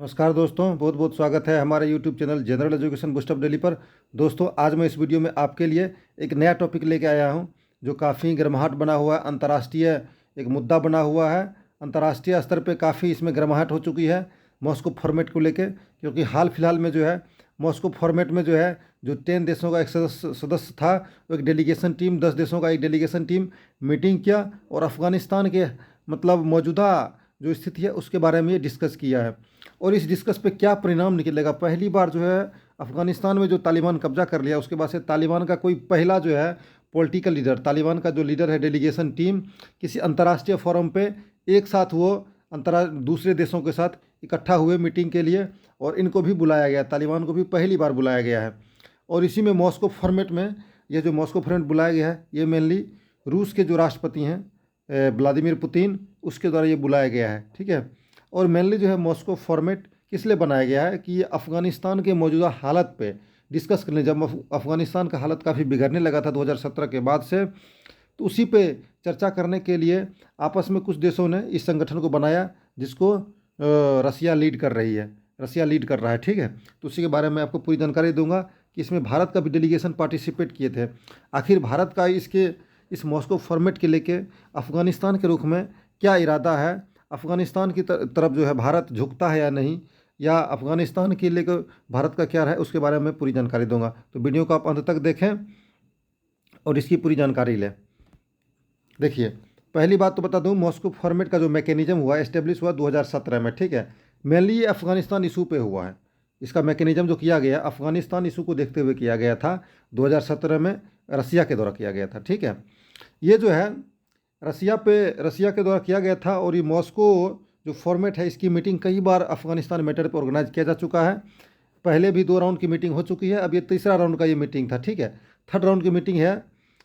नमस्कार दोस्तों, बहुत बहुत स्वागत है हमारे YouTube channel general education boost up daily पर। दोस्तों, आज मैं इस वीडियो में आपके लिए एक नया टॉपिक लेके आया हूं जो काफ़ी गर्माहट बना हुआ है। अंतर्राष्ट्रीय एक मुद्दा बना हुआ है। अंतर्राष्ट्रीय स्तर पे काफ़ी इसमें गर्माहट हो चुकी है मॉस्को फॉर्मेट को लेके, क्योंकि हाल फिलहाल में जो है मॉस्को फॉर्मेट में जो है जो 10 देशों का एक सदस्य था, वो एक डेलीगेशन टीम, 10 देशों का एक डेलीगेशन टीम मीटिंग किया और अफ़गानिस्तान के मतलब मौजूदा जो स्थिति है उसके बारे में ये डिस्कस किया है। और इस डिस्कस पे क्या परिणाम निकलेगा। पहली बार जो है अफ़गानिस्तान में जो तालिबान कब्जा कर लिया, उसके बाद से तालिबान का कोई पहला जो है पॉलिटिकल लीडर, तालिबान का जो लीडर है डेलीगेशन टीम, किसी अंतर्राष्ट्रीय फोरम पे एक साथ वो दूसरे देशों के साथ इकट्ठा हुए मीटिंग के लिए, और इनको भी बुलाया गया, तालिबान को भी पहली बार बुलाया गया है। और इसी में मॉस्को फॉर्मेट में, ये जो मॉस्को फॉर्मेट बुलाया गया है, ये मेनली रूस के जो राष्ट्रपति हैं व्लादिमीर पुतिन, उसके द्वारा ये बुलाया गया है। ठीक है। और मेनली जो है मॉस्को फॉर्मेट किस लिए बनाया गया है कि ये अफ़गानिस्तान के मौजूदा हालत पे डिस्कस करने, जब अफ़गानिस्तान का हालत काफ़ी बिगड़ने लगा था 2017 के बाद से, तो उसी पे चर्चा करने के लिए आपस में कुछ देशों ने इस संगठन को बनाया, जिसको रसिया लीड कर रही है, रसिया लीड कर रहा है। ठीक है। तो उसी के बारे में आपको पूरी जानकारी दूंगा कि इसमें भारत का भी डेलीगेशन पार्टिसिपेट किए थे। आखिर भारत का इस मॉस्को फॉर्मेट के लेके अफ़गानिस्तान के रुख में क्या इरादा है, अफ़गानिस्तान की तरफ जो है भारत झुकता है या नहीं, या अफ़गानिस्तान के लेकर भारत का क्या है, उसके बारे में पूरी जानकारी दूंगा। तो वीडियो को आप अंत तक देखें और इसकी पूरी जानकारी लें। देखिए, पहली बात तो बता दूं, मॉस्को फॉर्मेट का जो मैकेनिज्म हुआ, एस्टेब्लिश हुआ 2017 में। ठीक है। मेनली ये अफ़गानिस्तान इशू पे हुआ है। इसका मैकेनिज्म जो किया गया अफ़गानिस्तान इशू को देखते हुए किया गया था, 2017 में रसिया के द्वारा किया गया था। ठीक है। ये जो है रसिया के द्वारा किया गया था। और ये मॉस्को जो फॉर्मेट है, इसकी मीटिंग कई बार अफ़गानिस्तान मैटर पर ऑर्गेनाइज किया जा चुका है। पहले भी 2 राउंड की मीटिंग हो चुकी है, अब ये तीसरा राउंड का ये मीटिंग था। ठीक है। थर्ड राउंड की मीटिंग है,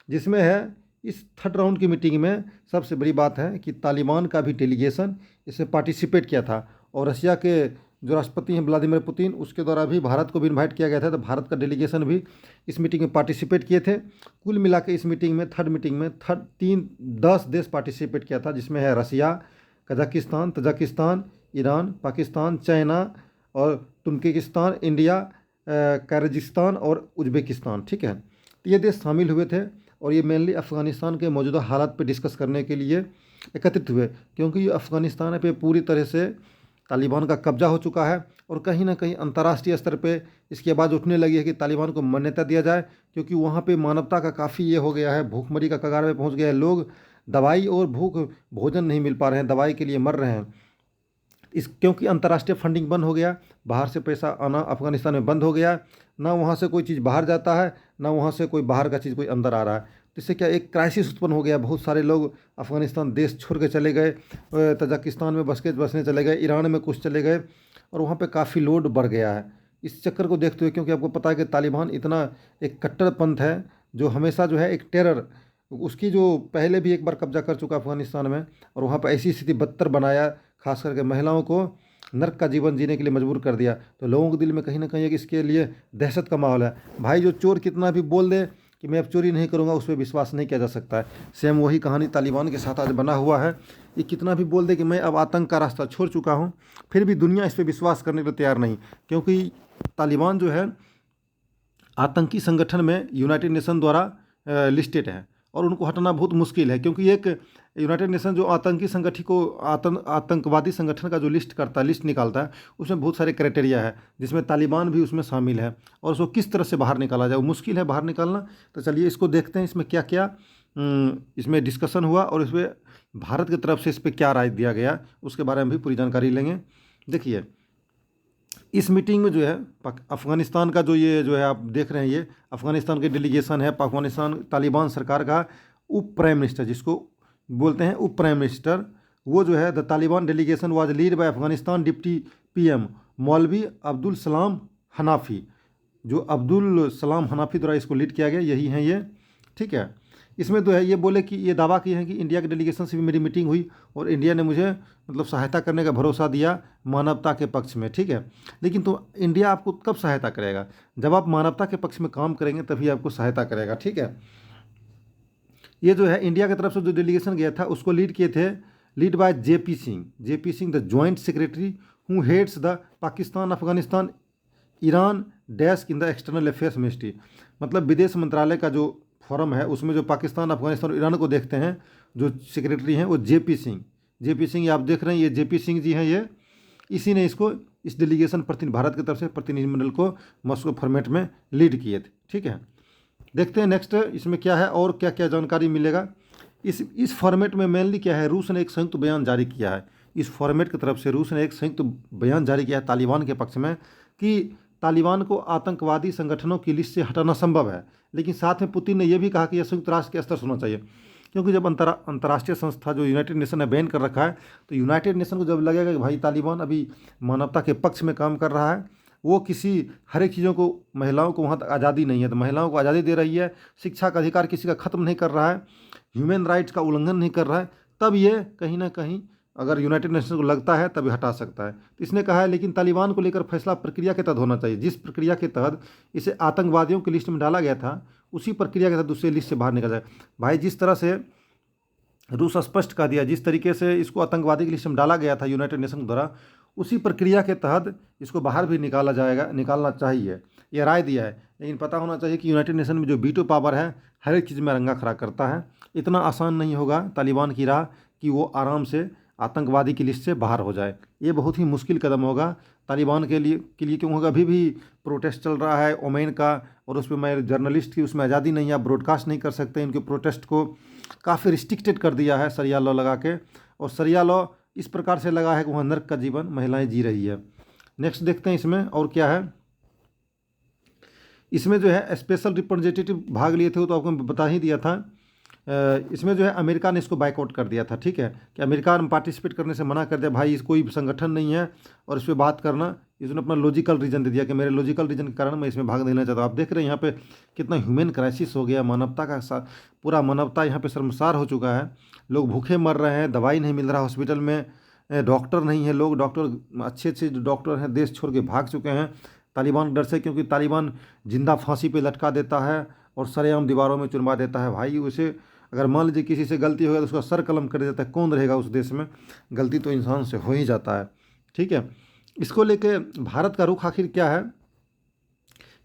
जिसमें है इस थर्ड राउंड की मीटिंग में सबसे बड़ी बात है कि तालिबान का भी डेलीगेशन इसमें पार्टिसिपेट किया था। और रसिया के जो राष्ट्रपति हैं व्लादिमीर पुतिन, उसके द्वारा भी भारत को भी इन्वाइट किया गया था, तो भारत का डेलीगेशन भी इस मीटिंग में पार्टिसिपेट किए थे। कुल मिला के इस मीटिंग में, थर्ड मीटिंग में 10 देश पार्टिसिपेट किया था, जिसमें है Russia, Kazakhstan, Tajikistan, Iran, Pakistan, China और तुर्कमेनिस्तान, इंडिया, किर्गिस्तान और उज्बेकिस्तान। ठीक है। तो ये देश शामिल हुए थे और ये मेनली अफ़गानिस्तान के मौजूदा हालात पे डिस्कस करने के लिए एकत्रित हुए, क्योंकि ये अफ़गानिस्तान पे पूरी तरह से तालिबान का कब्जा हो चुका है। और कहीं ना कहीं अंतर्राष्ट्रीय स्तर पे इसकी आवाज़ उठने लगी है कि तालिबान को मान्यता दिया जाए, क्योंकि वहाँ पे मानवता का काफ़ी ये हो गया है, भूखमरी का कगार में पहुँच गया है। लोग दवाई और भोजन नहीं मिल पा रहे हैं, दवाई के लिए मर रहे हैं। क्योंकि अंतर्राष्ट्रीय फंडिंग बंद हो गया, बाहर से पैसा आना अफ़गानिस्तान में बंद हो गया, ना वहाँ से कोई चीज़ बाहर जाता है, ना वहाँ से कोई बाहर का चीज़ कोई अंदर आ रहा है। तो इससे क्या एक क्राइसिस उत्पन्न हो गया। बहुत सारे लोग अफ़गानिस्तान देश छोड़ के चले गए, तजाकिस्तान में बसने चले गए, ईरान में कुछ चले गए, और वहाँ पे काफ़ी लोड बढ़ गया है। इस चक्कर को देखते हुए, क्योंकि आपको पता है कि तालिबान इतना एक कट्टरपंथ है, जो हमेशा जो है एक टेरर, उसकी जो पहले भी एक बार कब्जा कर चुका अफ़गानिस्तान में, और वहाँ पर ऐसी स्थिति बदतर बनाया, खास करके महिलाओं को नर्क का जीवन जीने के लिए मजबूर कर दिया। तो लोगों के दिल में कहीं ना कहीं एक इसके लिए दहशत का माहौल है। भाई, जो चोर कितना भी बोल दे कि मैं अब चोरी नहीं करूंगा, उस पर विश्वास नहीं किया जा सकता है। सेम वही कहानी तालिबान के साथ आज बना हुआ है। ये कितना भी बोल दे कि मैं अब आतंक का रास्ता छोड़ चुका हूँ, फिर भी दुनिया इस पर विश्वास करने के लिए तैयार नहीं, क्योंकि तालिबान जो है आतंकी संगठन में यूनाइटेड नेशन द्वारा लिस्टेड है, और उनको हटाना बहुत मुश्किल है। क्योंकि एक यूनाइटेड नेशन जो आतंकी संगठन को आतंकवादी संगठन का जो लिस्ट निकालता है, उसमें बहुत सारे क्राइटेरिया है, जिसमें तालिबान भी उसमें शामिल है। और उसको किस तरह से बाहर निकाला जाए, वो मुश्किल है बाहर निकालना। तो चलिए इसको देखते हैं, इसमें क्या क्या इसमें डिस्कशन हुआ, और इसमें भारत की तरफ से इस पर क्या राय दिया गया, उसके बारे में भी पूरी जानकारी लेंगे। देखिए, इस मीटिंग में जो है अफ़गानिस्तान का जो ये जो है आप देख रहे हैं, ये अफ़गानिस्तान के डेलीगेशन है, अफ़गानिस्तान तालिबान सरकार का उप प्राइम मिनिस्टर, जिसको बोलते हैं उप प्राइम मिनिस्टर, वो जो है the Taliban delegation was lead by Afghanistan deputy PM मौलवी अब्दुल सलाम हनाफी। जो अब्दुल सलाम हनाफी द्वारा इसको लीड किया गया, यही है ये। ठीक है। इसमें तो है ये बोले कि ये दावा किए हैं कि इंडिया के डेलीगेशन से भी मेरी मीटिंग हुई, और इंडिया ने मुझे मतलब सहायता करने का भरोसा दिया मानवता के पक्ष में। ठीक है। लेकिन तो इंडिया आपको कब सहायता करेगा, जब आप मानवता के पक्ष में काम करेंगे तभी आपको सहायता करेगा। ठीक है। ये जो है इंडिया की तरफ से जो डेलीगेशन गया था, उसको lead by JP Singh the joint secretary who heads the Pakistan Afghanistan Iran dash in the external affairs ministry. मतलब विदेश मंत्रालय का जो फोरम है उसमें जो पाकिस्तान अफगानिस्तान और ईरान को देखते हैं जो सेक्रेटरी हैं वो जेपी सिंह। जेपी सिंह ये आप देख रहे हैं, ये जेपी सिंह जी हैं, ये इसी ने इसको इस डेलीगेशन भारत की तरफ से प्रतिनिधिमंडल को मॉस्को फॉर्मेट में लीड किए थे। ठीक है, देखते हैं नेक्स्ट इसमें क्या है और क्या क्या जानकारी मिलेगा। इस फॉर्मेट में मेनली क्या है, रूस ने एक संयुक्त बयान जारी किया है। इस फॉर्मेट की तरफ से रूस ने एक संयुक्त बयान जारी किया है तालिबान के पक्ष में कि तालिबान को आतंकवादी संगठनों की लिस्ट से हटाना संभव है, लेकिन साथ में पुतिन ने यह भी कहा कि यह संयुक्त राष्ट्र के स्तर से होना चाहिए, क्योंकि जब अंतर्राष्ट्रीय संस्था जो यूनाइटेड नेशन ने बैन कर रखा है तो यूनाइटेड नेशन को जब लगेगा कि भाई तालिबान अभी मानवता के पक्ष में काम कर रहा है, वो किसी हर एक चीज़ों को, महिलाओं को वहाँ तक आज़ादी नहीं है तो महिलाओं को आज़ादी दे रही है, शिक्षा का अधिकार किसी का ख़त्म नहीं कर रहा है, ह्यूमन राइट्स का उल्लंघन नहीं कर रहा है, तब ये कहीं ना कहीं अगर यूनाइटेड नेशन को लगता है तभी हटा सकता है। तो इसने कहा है लेकिन तालिबान को लेकर फैसला प्रक्रिया के तहत होना चाहिए। जिस प्रक्रिया के तहत इसे आतंकवादियों की लिस्ट में डाला गया था उसी प्रक्रिया के तहत दूसरे लिस्ट से बाहर निकल जाए। भाई जिस तरह से रूस स्पष्ट कर दिया, जिस तरीके से इसको आतंकवादी की लिस्ट में डाला गया था यूनाइटेड नेशन द्वारा, उसी प्रक्रिया के तहत इसको बाहर भी निकालना चाहिए, यह राय दिया है। लेकिन पता होना चाहिए कि यूनाइटेड नेशन में जो वीटो पावर है हर एक चीज़ में रंगा खड़ा करता है। इतना आसान नहीं होगा तालिबान की राह कि वो आराम से आतंकवादी की लिस्ट से बाहर हो जाए। ये बहुत ही मुश्किल कदम होगा तालिबान के लिए क्योंकि अभी भी प्रोटेस्ट चल रहा है ओमेन का, और उस पर मैं जर्नलिस्ट की उसमें आज़ादी नहीं है, आप ब्रॉडकास्ट नहीं कर सकते। इनके प्रोटेस्ट को काफ़ी रिस्ट्रिक्टेड कर दिया है सरिया लॉ लगा के, और सरिया लॉ इस प्रकार से लगा है कि वहाँ नर्क का जीवन महिलाएं जी रही है। नेक्स्ट देखते हैं इसमें और क्या है। इसमें जो है स्पेशल रिप्रेजेंटेटिव भाग लिए थे, वो तो आपको बता ही दिया था। इसमें जो है अमेरिका ने इसको बाइकआउट कर दिया था। ठीक है, कि अमेरिका ने पार्टिसिपेट करने से मना कर दिया, भाई इस कोई संगठन नहीं है और इस पर बात करना। इसने अपना लॉजिकल रीज़न दे दिया कि मेरे लॉजिकल रीज़न के कारण मैं इसमें भाग लेना चाहता हूँ। आप देख रहे हैं यहाँ पे कितना ह्यूमन क्राइसिस हो गया, मानवता का पूरा मानवता यहाँ पे शर्मसार हो चुका है। लोग भूखे मर रहे हैं, दवाई नहीं मिल रहा, हॉस्पिटल में डॉक्टर नहीं है, लोग डॉक्टर अच्छे जो डॉक्टर हैं देश छोड़ के भाग चुके हैं तालिबान के डर से, क्योंकि तालिबान जिंदा फांसी पे लटका देता है और सरेआम दीवारों में चुनवा देता है। भाई उसे अगर मान लीजिए किसी से गलती हो गई तो उसका सर कलम कर देता है, कौन रहेगा उस देश में? गलती तो इंसान से हो ही जाता है। ठीक है, इसको लेके भारत का रुख आखिर क्या है,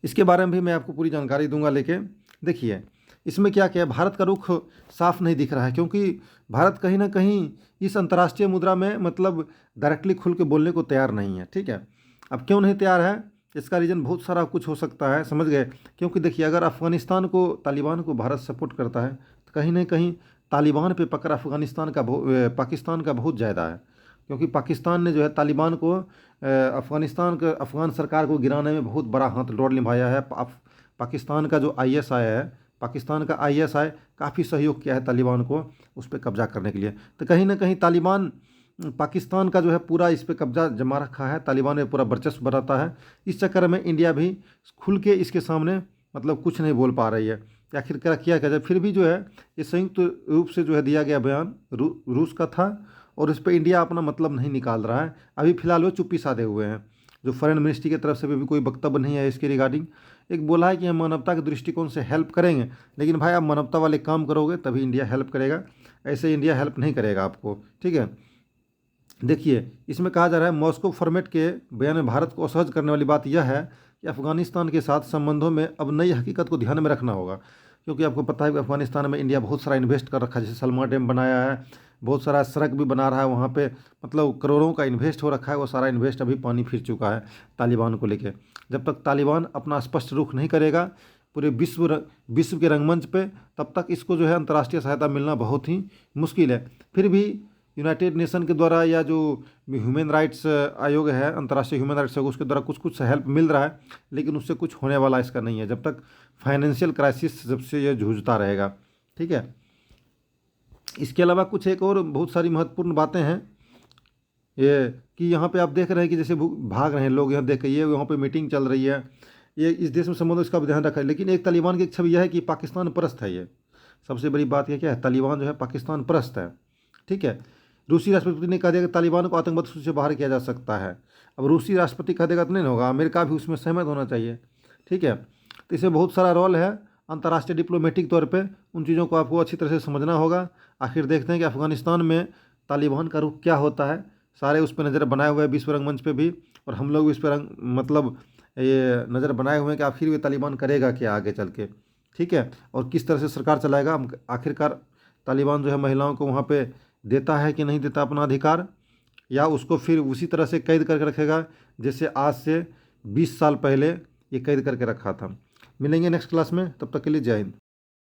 इसके बारे में भी मैं आपको पूरी जानकारी दूंगा। लेके देखिए इसमें क्या क्या है, भारत का रुख साफ नहीं दिख रहा है, क्योंकि भारत कहीं ना कहीं इस अंतर्राष्ट्रीय मुद्रा में मतलब डायरेक्टली खुल के बोलने को तैयार नहीं है। ठीक है, अब क्यों नहीं तैयार है, इसका रीज़न बहुत सारा कुछ हो सकता है, समझ गए? क्योंकि देखिए अगर अफ़गानिस्तान को, तालिबान को भारत सपोर्ट करता है तो कहीं ना कहीं तालिबान पे पकड़ पाकिस्तान का बहुत ज़्यादा है, क्योंकि पाकिस्तान ने जो है तालिबान को अफ़गान सरकार को गिराने में बहुत बड़ा हाथ रोल निभाया है। पाकिस्तान का जो ISI है, पाकिस्तान का ISI काफ़ी सहयोग किया है तालिबान को उस पर कब्जा करने के लिए। तो कहीं ना कहीं तालिबान पाकिस्तान का जो है पूरा इस पर कब्जा जमा रखा है, तालिबान में पूरा वर्चस्व बनाता है। इस चक्कर में इंडिया भी खुल के इसके सामने मतलब कुछ नहीं बोल पा रही है कि आखिर किया जाए। फिर भी जो है ये संयुक्त रूप से जो है दिया गया बयान रूस का था और इस पर इंडिया अपना मतलब नहीं निकाल रहा है। अभी फिलहाल वो चुप्पी साधे हुए हैं, जो फॉरेन मिनिस्ट्री की तरफ से भी कोई वक्तव्य नहीं है इसके रिगार्डिंग। एक बोला है कि हम मानवता के दृष्टिकोण से हेल्प करेंगे, लेकिन भाई आप मानवता वाले काम करोगे तभी इंडिया हेल्प करेगा, ऐसे इंडिया हेल्प नहीं करेगा आपको। ठीक है, देखिए इसमें कहा जा रहा है मॉस्को फॉर्मेट के बयान में भारत को असहज करने वाली बात यह है कि अफ़गानिस्तान के साथ संबंधों में अब नई हकीकत को ध्यान में रखना होगा, क्योंकि आपको पता है कि अफ़गानिस्तान में इंडिया बहुत सारा इन्वेस्ट कर रखा है। जैसे सलमा डैम बनाया है, बहुत सारा सड़क भी बना रहा है वहाँ पे, मतलब करोड़ों का इन्वेस्ट हो रखा है। वो सारा इन्वेस्ट अभी पानी फिर चुका है तालिबान को लेके। जब तक तालिबान अपना स्पष्ट रुख नहीं करेगा पूरे विश्व के रंगमंच पे, तब तक इसको जो है अंतर्राष्ट्रीय सहायता मिलना बहुत ही मुश्किल है। फिर भी यूनाइटेड नेशन के द्वारा या जो ह्यूमन राइट्स आयोग है, अंतर्राष्ट्रीय ह्यूमन राइट्स आयोग, उसके द्वारा कुछ हेल्प मिल रहा है, लेकिन उससे कुछ होने वाला इसका नहीं है जब तक फाइनेंशियल क्राइसिस जब से यह जूझता रहेगा। ठीक है, इसके अलावा कुछ एक और बहुत सारी महत्वपूर्ण बातें हैं ये कि यहाँ पे आप देख रहे हैं कि जैसे भाग रहे हैं लोग, यहाँ देख ये यहाँ पे मीटिंग चल रही है, ये इस देश में संबंध इसका भी ध्यान रखा है। लेकिन एक तालिबान की एक छवि यह है कि पाकिस्तान परस्त है। ये सबसे बड़ी बात यह क्या है, तालिबान जो है पाकिस्तान परस्त है। ठीक है, रूसी राष्ट्रपति ने कह दिया कि तालिबान को आतंकवादी सूची से बाहर किया जा सकता है। अब रूसी राष्ट्रपति कह देगा तो नहीं होगा, अमेरिका भी उसमें सहमत होना चाहिए। ठीक है, तो इसमें बहुत सारा रोल है अंतर्राष्ट्रीय डिप्लोमेटिक तौर पे, उन चीज़ों को आपको अच्छी तरह से समझना होगा। आखिर देखते हैं कि अफ़गानिस्तान में तालिबान का रुख क्या होता है। सारे उस पर नज़र बनाए हुए हैं विश्व रंगमंच पे भी, और हम लोग भी इस पर मतलब ये नज़र बनाए हुए हैं कि आखिर ये तालिबान करेगा क्या आगे चल के, ठीक है, और किस तरह से सरकार चलाएगा। हम आखिरकार तालिबान जो है महिलाओं को वहाँ पे देता है कि नहीं देता अपना अधिकार, या उसको फिर उसी तरह से कैद करके रखेगा जैसे आज से 20 साल पहले ये कैद करके रखा था। मिलेंगे नेक्स्ट क्लास में, तब तक के लिए जय हिंद।